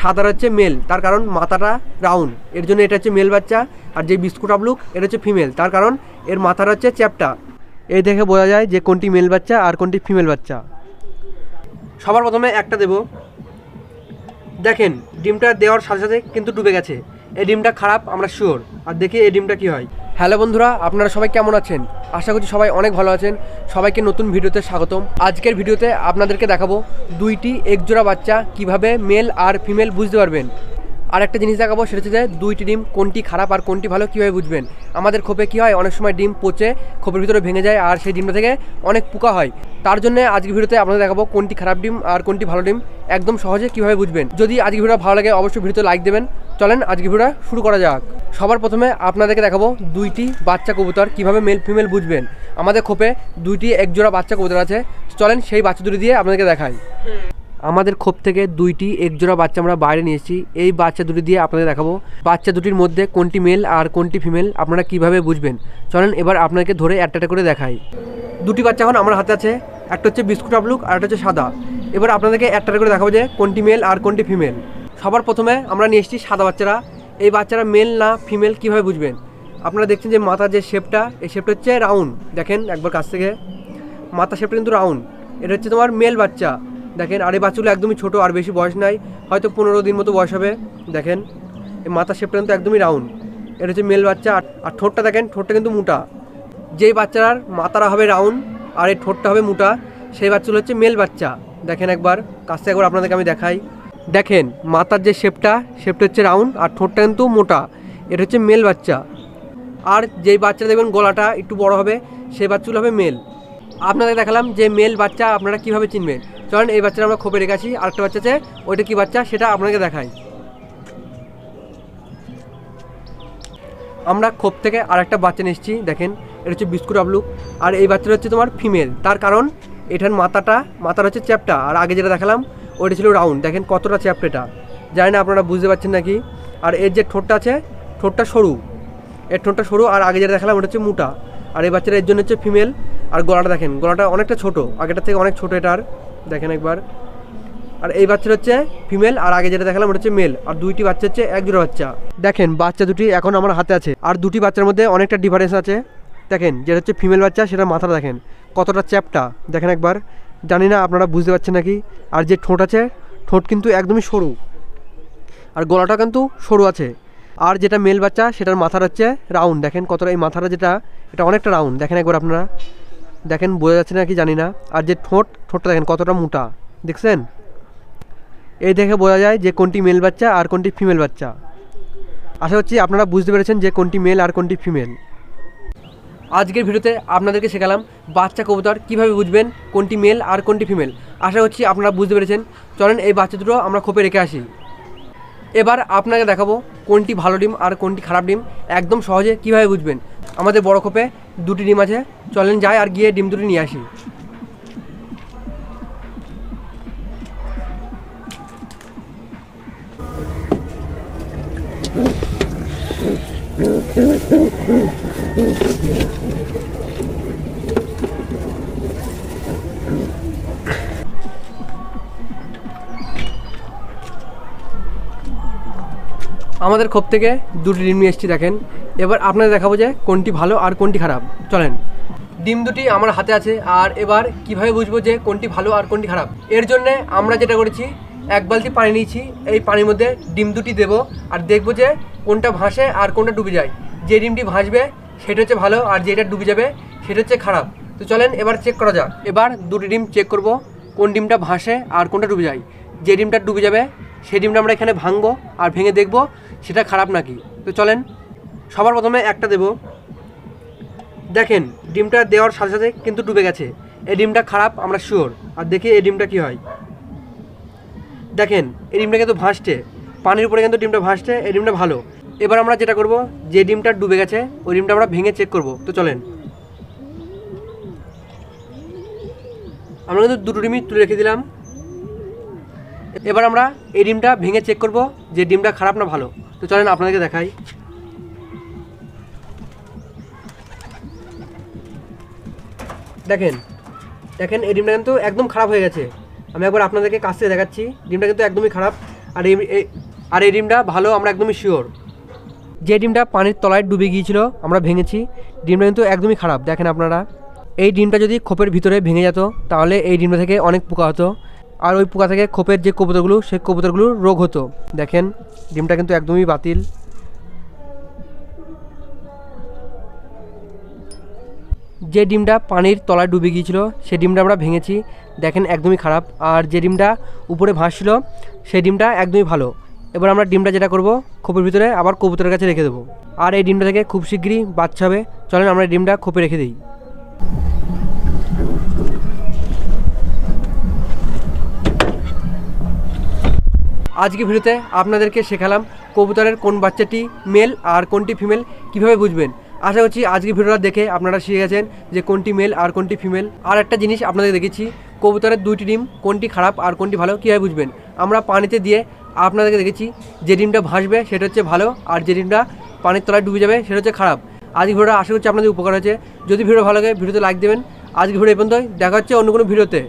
সাদার হচ্ছে মেল, তার কারণ মাথাটা রাউন্ড, এর জন্য এটা হচ্ছে মেল বাচ্চা। আর যে বিস্কুট আপলুক এটা হচ্ছে ফিমেল, তার কারণ এর মাথাটা হচ্ছে চ্যাপ্টা। এই দেখে বোঝা যায় যে কোনটি মেল বাচ্চা আর কোনটি ফিমেল বাচ্চা। সবার প্রথমে একটা দেব। দেখেন ডিমটা দেওয়ার সাথে সাথে কিন্তু ডুবে গেছে, এই ডিমটা খারাপ আমরা শিওর। আর দেখি এই ডিমটা কী হয়। হ্যালো বন্ধুরা, আপনারা সবাই কেমন আছেন? আশা করছি সবাই অনেক ভালো আছেন। সবাইকে নতুন ভিডিওতে স্বাগতম। আজকের ভিডিওতে আপনাদেরকে দেখাবো দুইটি একজোড়া বাচ্চা কিভাবে মেল আর ফিমেল বুঝতে পারবেন। আর একটা জিনিস দেখাবো, সেটা হচ্ছে যে দুইটি ডিম কোনটি খারাপ আর কোনটি ভালো কীভাবে বুঝবেন। আমাদের খোপে কী হয়, অনেক সময় ডিম পচে খোপের ভিতরে ভেঙে যায় আর সেই ডিমটা থেকে অনেক পোকা হয়। তার জন্য আজকের ভিডিওতে আপনাদের দেখাবো কোনটি খারাপ ডিম আর কোনটি ভালো ডিম একদম সহজে কীভাবে বুঝবেন। যদি আজকের ভিডিও ভালো লাগে অবশ্যই ভিডিওতে লাইক দেবেন। চলেন আজকের ভিডিওটা শুরু করা যাক। সবার প্রথমে আপনাদেরকে দেখাবো দুইটি বাচ্চা কবুতর কীভাবে মেল ফিমেল বুঝবেন। আমাদের খোপে দুইটি একজোড়া বাচ্চা কবুতর আছে, চলেন সেই বাচ্চা দুটি দিয়ে আপনাদেরকে দেখাই। আমাদের খোপ থেকে দুইটি একজোড়া বাচ্চা আমরা বাইরে নিয়ে এসেছি, এই বাচ্চা দুটি দিয়ে আপনাদের দেখাবো বাচ্চা দুটির মধ্যে কোনটি মেল আর কোনটি ফিমেল আপনারা কিভাবে বুঝবেন। চলেন এবার আপনাকে ধরে একটা করে দেখাই। দুটি বাচ্চা এখন আমার হাতে আছে, একটা হচ্ছে বিস্কুট আপলুক আর একটা হচ্ছে সাদা। এবার আপনাদেরকে একটা করে দেখাবো যে কোনটি মেল আর কোনটি ফিমেল। সবার প্রথমে আমরা নিয়ে এসেছি সাদা বাচ্চারা। এই বাচ্চারা মেল না ফিমেল কিভাবে বুঝবেন। আপনারা দেখছেন যে মাথার যে শেপটা, এই শেপটা হচ্ছে রাউন্ড। দেখেন একবার কাছ থেকে, মাথা শেপটা কিন্তু রাউন্ড। এটা হচ্ছে তোমার মেল বাচ্চা। দেখেন আর এই বাচ্চাগুলো একদমই ছোটো, আর বেশি বয়স নাই, হয়তো 15 দিন মতো বয়স হবে। দেখেন এই মাথার শেপটা কিন্তু একদমই রাউন্ড, এটা হচ্ছে মেল বাচ্চা। আর ঠোঁটটা দেখেন, ঠোঁটটা কিন্তু মোটা। যেই বাচ্চার মাথাটা হবে রাউন্ড আর এই ঠোঁটটা হবে মোটা, সেই বাচ্চাগুলো হচ্ছে মেল বাচ্চা। দেখেন একবার কাছ থেকে একবার আপনাদেরকে আমি দেখাই। দেখেন মাথার যে শেপটা হচ্ছে রাউন্ড আর ঠোঁটটা কিন্তু মোটা, এটা হচ্ছে মেল বাচ্চা। আর যেই বাচ্চা দেখবেন গলাটা একটু বড় হবে, সেই বাচ্চাগুলো হবে মেল। আপনাদের দেখালাম যে মেল বাচ্চা আপনারা কীভাবে চিনবেন। চলেন এই বাচ্চাটা আমরা খোপে রেখেছি, আরেকটা বাচ্চা আছে, ওইটা কী বাচ্চা সেটা আপনাকে দেখাই। আমরা খোপ থেকে আরেকটা বাচ্চা নিয়ে এসেছি, দেখেন এটা হচ্ছে বিস্কুট আপলুক। আর এই বাচ্চাটা হচ্ছে তোমার ফিমেল, তার কারণ এটার মাথার হচ্ছে চ্যাপ্টা, আর আগে যেটা দেখালাম ওইটা ছিল রাউন্ড। দেখেন কতটা চ্যাপ্টা, এটা জানি না আপনারা বুঝতে পারছেন নাকি। আর এর যে ঠোঁটটা আছে, ঠোঁটটা সরু, এর ঠোঁটটা সরু। আর আগে যেটা দেখালাম ওটা হচ্ছে মোটা। আর এই বাচ্চাটা এর জন্য হচ্ছে ফিমেল। আর গলাটা দেখেন, গলাটা অনেকটা ছোটো, আগেটার থেকে অনেক ছোটো এটার, দেখেন একবার। আর এই বাচ্চাটা হচ্ছে ফিমেল, আর আগে যেটা দেখালাম ওটা হচ্ছে মেল। আর দুইটি বাচ্চা হচ্ছে একজোড়া বাচ্চা। দেখেন বাচ্চা দুটি এখন আমার হাতে আছে, আর দুটি বাচ্চার মধ্যে অনেকটা ডিফারেন্স আছে। দেখেন যেটা হচ্ছে ফিমেল বাচ্চা, সেটা মাথাটা দেখেন কতটা চ্যাপ্টা, দেখেন একবার। জানি না আপনারা বুঝতে পারছেন নাকি। আর যে ঠোঁট আছে, ঠোঁট কিন্তু একদমই সরু, আর গলাটা কিন্তু সরু আছে। আর যেটা মেল বাচ্চা সেটার মাথাটা হচ্ছে রাউন্ড, দেখেন কতটা, এই মাথাটা যেটা এটা অনেকটা রাউন্ড, দেখেন একবার আপনারা। দেখেন বোঝা যাচ্ছে নাকি জানি না। আর যে ঠোঁটটা দেখেন কতটা মোটা, দেখছেন। এই দেখে বোঝা যায় যে কোনটি মেল বাচ্চা আর কোনটি ফিমেল বাচ্চা। আশা করছি আপনারা বুঝতে পেরেছেন যে কোনটি মেল আর কোনটি ফিমেল। আজকের ভিডিওতে আপনাদেরকে শেখালাম বাচ্চা কবুতর কীভাবে বুঝবেন কোনটি মেল আর কোনটি ফিমেল। আশা করছি আপনারা বুঝতে পেরেছেন। চলেন এই বাচ্চা দুটো আমরা খোপে রেখে আসি। এবার আপনাকে দেখাবো কোনটি ভালো ডিম আর কোনটি খারাপ ডিম একদম সহজে কীভাবে বুঝবেন। আমাদের বড় খোপে দুটি ডিম আছে, চলেন যাই আর গিয়ে ডিম দুটি নিয়ে আসি। আমাদের খোপ থেকে দুটি ডিম নিয়ে এসেছি, দেখেন। এবার আপনাদের দেখাবো যে কোনটি ভালো আর কোনটি খারাপ। চলেন, ডিম দুটি আমার হাতে আছে। আর এবার কিভাবে বুঝবো যে কোনটি ভালো আর কোনটি খারাপ, এর জন্য আমরা যেটা করেছি, এক বালতি পানি নিয়েছি, এই পানির মধ্যে ডিম দুটি দেবো আর দেখবো যে কোনটা ভাসে আর কোনটা ডুবে যায়। যে ডিমটি ভাসবে সেটা হচ্ছে ভালো, আর যেটা ডুবে যাবে সেটা হচ্ছে খারাপ। তো চলেন এবার চেক করা যাক। এবার দুটি ডিম চেক করব কোন ডিমটা ভাসে আর কোনটা ডুবে যায়। যে ডিমটা ডুবে যাবে সেই ডিমটা আমরা এখানে ভাঙবো আর ভেঙে দেখবো সেটা খারাপ নাকি। তো চলেন সবার প্রথমে একটা দেব। দেখেন ডিমটা দেওয়ার সাথে সাথে কিন্তু ডুবে গেছে, এই ডিমটা খারাপ আমরা শিওর। আর দেখি এই ডিমটা কী হয়। দেখেন এই ডিমটা কিন্তু ভাসছে, পানির উপরে কিন্তু ডিমটা ভাসছে, এই ডিমটা ভালো। এবার আমরা যেটা করব, যে ডিমটা ডুবে গেছে ওই ডিমটা আমরা ভেঙে চেক করব। তো চলেন, আমরা কিন্তু দুটো ডিমই তুলে রেখে দিলাম। এবার আমরা এই ডিমটা ভেঙে চেক করব যে ডিমটা খারাপ না ভালো। তো চলেন আপনাদেরকে দেখাই। দেখেন দেখেন এই ডিমটা কিন্তু একদম খারাপ হয়ে গেছে। আমি একবার আপনাদেরকে কাছ থেকে দেখাচ্ছি, ডিমটা কিন্তু একদমই খারাপ। আর এই ডিমটা ভালো, আমরা একদমই শিওর। যে ডিমটা পানির তলায় ডুবে গিয়েছিল আমরা ভেঙেছি, ডিমটা কিন্তু একদমই খারাপ। দেখেন আপনারা, এই ডিমটা যদি খোপের ভিতরে ভেঙে যেত তাহলে এই ডিমটা থেকে অনেক পোকা হতো, আর ওই পোকা থেকে খোপের যে কবুতরগুলো সেই কবুতরগুলোর রোগ হতো। দেখেন ডিমটা কিন্তু একদমই বাতিল। যে ডিমটা পানির তলায় ডুবে গিয়েছিল সেই ডিমটা আমরা ভেঙেছি, দেখেন একদমই খারাপ। আর যে ডিমটা উপরে ভাসছিল সেই ডিমটা একদমই ভালো। এবার আমরা ডিমটা যেটা করব, খোপের ভিতরে আবার কবুতরের কাছে রেখে দেবো, আর এই ডিমটা থেকে খুব শীঘ্রই বাচ্চা হবে। চলেন আমরা এই ডিমটা খোপে রেখে দিই। আজকে ভিডিওতে আপনাদেরকে শেখালাম কবুতরের কোন বাচ্চাটি মেল আর কোনটি ফিমেল কীভাবে বুঝবেন। আশা করছি আজকে ভিডিওটা দেখে আপনারা শিখে গেছেন যে কোনটি মেল আর কোনটি ফিমেল। আর একটা জিনিস আপনাদের দেখেছি, কবুতরের দুইটি ডিম কোনটি খারাপ আর কোনটি ভালো কীভাবে বুঝবেন। আমরা পানিতে দিয়ে আপনাদেরকে দেখেছি যে ডিমটা ভাসবে সেটা হচ্ছে ভালো, আর যে ডিমটা পানির তলায় ডুবে যাবে সেটা হচ্ছে খারাপ। আজকে ভিডিওটা আশা করছি আপনাদের উপকার হয়েছে। যদি ভিডিও ভালো লাগে ভিডিওতে লাইক দেবেন। আজকে ভিডিও এই পর্যন্তই, দেখা হচ্ছে অন্য কোনো ভিডিওতে।